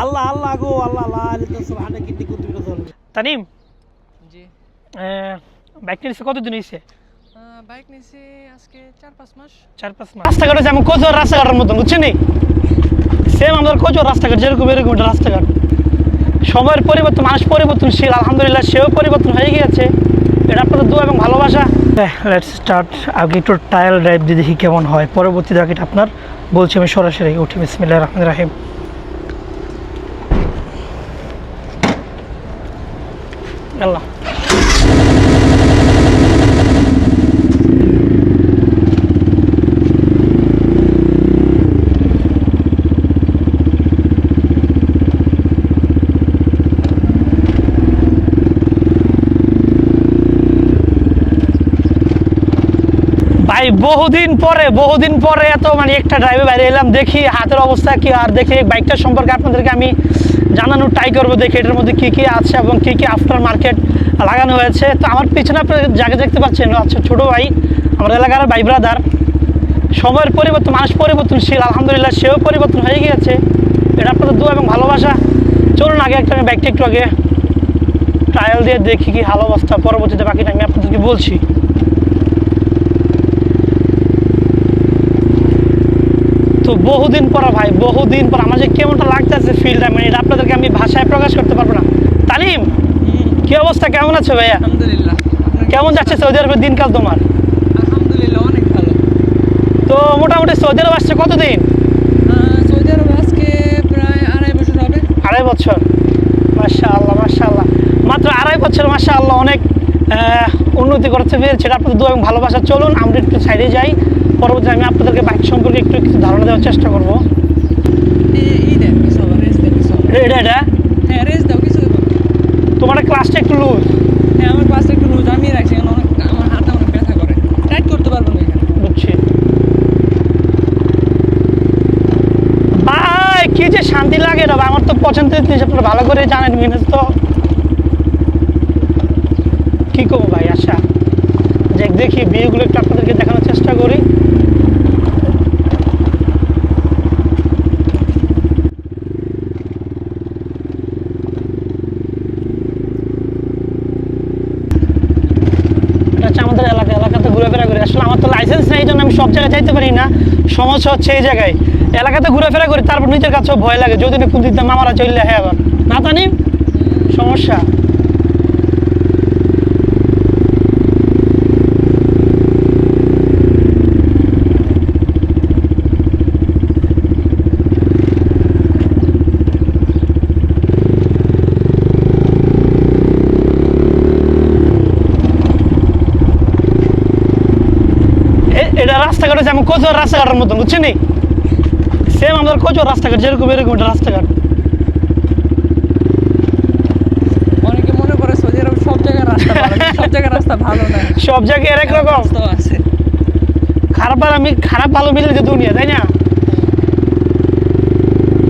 আল্লাহ আল্লাহ গো আল্লাহ লা ইলাহা ইল্লাল্লাহ সুবহানাকা ইন্নী কুনতু মিনাজ জালিমিন। তানিম জি বাইক নিয়েছে কতদিন হয়েছে? বাইক নিয়েছি আজকে 4-5 মাস। 4-5 মাস। রাস্তাঘাটে যেমন কোচর রাস্তাঘাটের মতন বুঝছেন নি, সেম আমাদের কোচর রাস্তাঘাট যেরকম এরকম একটা রাস্তাঘাট। সময়ের পরিবর্তন, মানুষ পরিবর্তনশীল, আলহামদুলিল্লাহ সেও পরিবর্তন হয়ে গিয়েছে। এটা আপনাদের দোয়া এবং ভালোবাসা। Let's start. আগে একটু ট্রায়াল ড্রাইভ দিয়ে দেখি কেমন হয়, পরবর্তী দাগিটা আপনার বলছি আমি সরাসরি উঠি। বিসমিল্লাহির রহমানির রহিম। আল্লাহ ভাই বহুদিন পরে এত মানে একটা ড্রাইভে বাইরে এলাম, দেখি হাতের অবস্থা কি, আর দেখি বাইকটার সম্পর্কে আপনাদেরকে আমি জানানোর ট্রাই করবো, দেখি এটার মধ্যে কী কী আছে এবং কী কী আফটার মার্কেট লাগানো হয়েছে। তো আমার পিছনে আপনারা জায়গা দেখতে পাচ্ছেন, আচ্ছা ছোটো ভাই, আমার এলাকার ভাই ব্রাদার। সময়ের পরিবর্তন, মানুষ পরিবর্তনশীল, আলহামদুলিল্লাহ সেও পরিবর্তন হয়ে গিয়েছে। এটা আপনাদের দোয়া এবং ভালোবাসা। চলুন আগে একটা আমি বাইকটা একটু আগে ট্রায়াল দিয়ে দেখি কি হাল অবস্থা, পরবর্তীতে বাকিটা আমি আপনাদেরকে বলছি। তো বহুদিন পর ভাই, বহুদিন পর আমার যে কেমনটা লাগতেছে ফিলটা, মানে এটা আপনাদেরকে আমি ভাষায় প্রকাশ করতে পারবো না। তালিম, কি অবস্থা, কেমন আছো ভাইয়া? আলহামদুলিল্লাহ। কেমন যাচ্ছে সৌদি আরবের দিনকাল তোমার? আলহামদুলিল্লাহ অনেক ভালো। তো মোটামুটি সৌদি আরব আসছে কতদিন? সৌদি আরবে আজকে প্রায় 2.5 বছর হবে। 2.5 বছর। মাশাআল্লাহ মাশাআল্লাহ, মাত্র 2.5 বছর, মাশাআল্লাহ অনেক উন্নতি করতে পেরেছে। এটা আপনাদের দোয়া এবং ভালোবাসা। চলুন আমরা একটু সাইডে যাই, পরবর্তীতে আমি আপনাদেরকে বাইক সম্পর্কে একটু কিছু ধারণা দেওয়ার চেষ্টা করবো। এটা হ্যাঁ, রেস দাও কিছু দেবো। তোমার ক্লাসটা একটু লুজ। হ্যাঁ, আমার ক্লাসটা একটু লুজ, আমি রাখছি কারণ আমার হাতে অনেক ব্যথা করে, টাইট করতে পারবো না এখানে। বুঝছি ভাই, কি যে শান্তি লাগে এটা, আমার তো পছন্দের জিনিস, আপনারা ভালো করে জানেন। মিনাজ তো কি করবো ভাই, আশা যে দেখি ভিউগুলো একটু আপনাদেরকে দেখানোর চেষ্টা করি। এটা হচ্ছে আমাদের এলাকাতে ঘুরেফেরা করি। আসলে আমার তো লাইসেন্স নেই, এই জন্য আমি সব জায়গায় যাইতে পারি না। সমস্যা হচ্ছে এই জায়গায়, এলাকাতে ঘুরেফেরা করি, তারপর নিজের কাছেও ভয় লাগে, যদি না কোন দিক দিয়ে মামারা চললে হ্যাঁ আবার না জানি সমস্যা। এটা রাস্তাঘাটে যেমন কোচর রাস্তাঘাটের মতন বুঝছেন নি, সেম আমাদের কোচর রাস্তাঘাট যেরকম এরকম একটা রাস্তাঘাট। অনেকে মনে করে সৌদি আরব সব জায়গায় রাস্তা ভালো, সব জায়গায় রাস্তা ভালো না, সব জায়গায় এক রকম রাস্তাও আছে। খারাপ ভালো মিলে যে দুনিয়া, তাই না?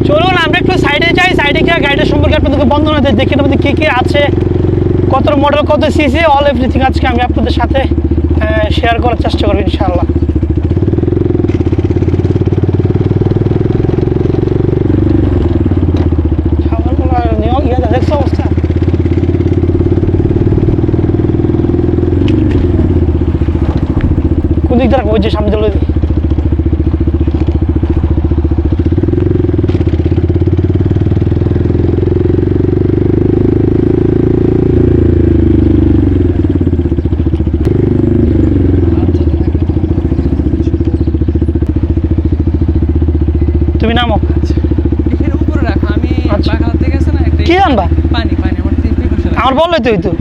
চলুন আমরা একটু সাইডে যাই, সাইডে গিয়ে গাড়িটার সম্পর্কে আপনাদেরকে বর্ণনা দেয়, দেখি এটার মধ্যে কী কী আছে, কত মডেল, কত সিসি, অল এভরিথিং আজকে আমি আপনাদের সাথে শেয়ার করার চেষ্টা করবো ইনশাআল্লাহ। দেখছো অবস্থা, কোন দিক দিয়ে ওই যে সামনে চলে তুমি নামো। এখানে উপরে রাখো, আমি বাগান থেকে আছে না একটা কি আনবা? পানি আমার আমার বললে তো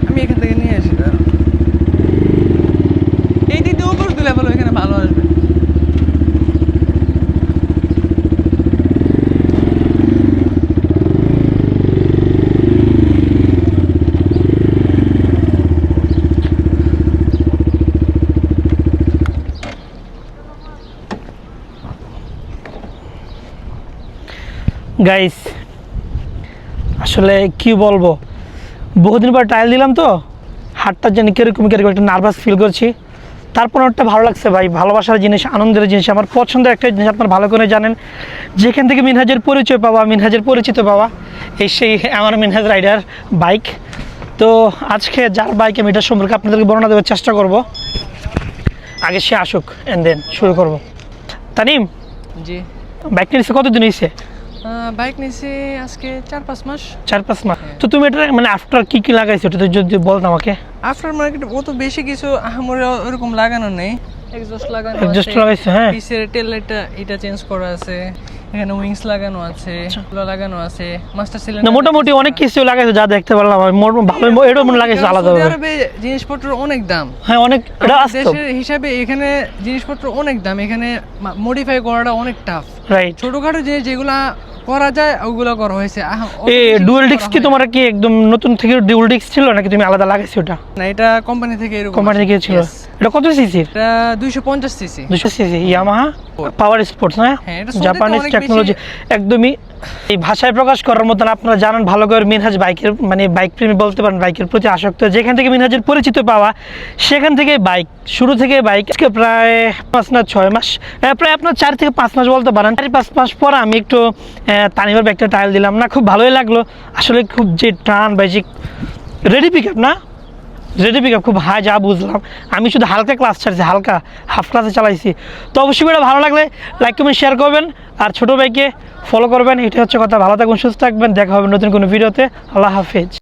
আমি এখান থেকে নিয়ে আসি। এই দিক দিয়ে উপর দিলে বলো, এখানে ভালো আসবে। গাইস আসলে কি বলবো, বহুদিন পর ট্রায়াল দিলাম তো, হাতটা যেন কিরকম একটা নার্ভাস ফিল করছি। তারপর একটা ভালো লাগছে ভাই, ভালোবাসার জিনিস, আনন্দের জিনিস, আমার পছন্দের একটা জিনিস আপনারা ভালো করে জানেন। যেখান থেকে মিনহাজের পরিচয় পাওয়া, মিনহাজের পরিচিত পাওয়া, এই সেই আমার মিনহাজ রাইডার বাইক। তো আজকে যার বাইক আমি এটার সম্পর্কে আপনাদেরকে বর্ণনা দেওয়ার চেষ্টা করব। আগে সে আসুক অ্যান্ড দেন শুরু করব। তানিম, জি, বাইক নিয়ে কতদিন হয়েছে? বাইক নিয়েছি আজকে 4-5 মাস। 4-5 মাস। তো তুমি এটা মানে আফটার কি লাগাইছো এটা তো যদি বলতো আমাকে। আফটার মার্কেট অত বেশি কিছু আহামরি ওরকম লাগানো নেই। এক্সজস্ট লাগানো আছে, Exhaust লাগাইছো, হ্যাঁ। পিছের টেল লাইটটা এটা চেঞ্জ করা আছে, এখানে উইংস লাগানো আছে, এগুলো লাগানো আছে, মাস্টার না সিলিন্ডার। মোটামুটি অনেক কিছু লাগাইছো যা দেখতে পারলাম আমি। ভালো এটা মনে লাগাইছো আলাদা সৌদি ভাবে। আরবে জিনিসপত্র অনেক দাম। হ্যাঁ অনেক, এটা আসতো দেশের হিসাবে এখানে জিনিসপত্র অনেক দাম, এখানে মডিফাই করাটা অনেক টাফ। রাইট। ছোটখাটো জিনিস যেগুলা করা যায় ওগুলো করা হয়েছে। এই ডুয়াল ডিস্ক কি তোমার কি একদম নতুন থেকে ডুয়াল ডিস্ক ছিল নাকি তুমি আলাদা লাগাইছো ওটা? না, এটা কোম্পানি থেকে এরকম কোম্পানি থেকে ছিল। Yes. এটা কত সিসির? এটা 250 সিসি। 200 সিসি ইয়ামাহা পাওয়ার স্পোর্টস, না? হ্যাঁ, এটা সৌদিতে জাপানিজ অনেক টেকনোলজি। একদমই এই ভাষায় প্রকাশ করার মতন আপনারা জানেন ভালো করে। মিনহাজ বাইকের মানে বাইক প্রেমী বলতে পারেন, বাইকের প্রতি আসক্ত। যেখান থেকে মিনহাজের পরিচিত পাওয়া সেখান থেকে বাইক, শুরু থেকে বাইক। আজকে প্রায় 5 না 6 মাস, প্রায় আপনার 4 থেকে 5 মাস বলতে পারেন। 4-5 মাস পর আমি একটু তানিমের বাইকটা ট্রায়াল দিলাম, না খুব ভালোই লাগলো আসলে। খুব যে টান বাইক, রেডি পিক আপ, না রেডি পিক আপ খুব হাই, যা বুঝলাম। আমি শুধু হালকা ক্লাস ছাড়ছি, হালকা হাফ ক্লাসে চালাইছি। তো অবশ্যই ভিডিও ভালো লাগলে লাইক কমেন্ট শেয়ার করবেন, আর ছোটো ভাইকে ফলো করবেন। এটা হচ্ছে কথা। ভালো থাকবেন, সুস্থ থাকবেন, দেখা হবে নতুন কোনো ভিডিওতে। আল্লাহ হাফেজ।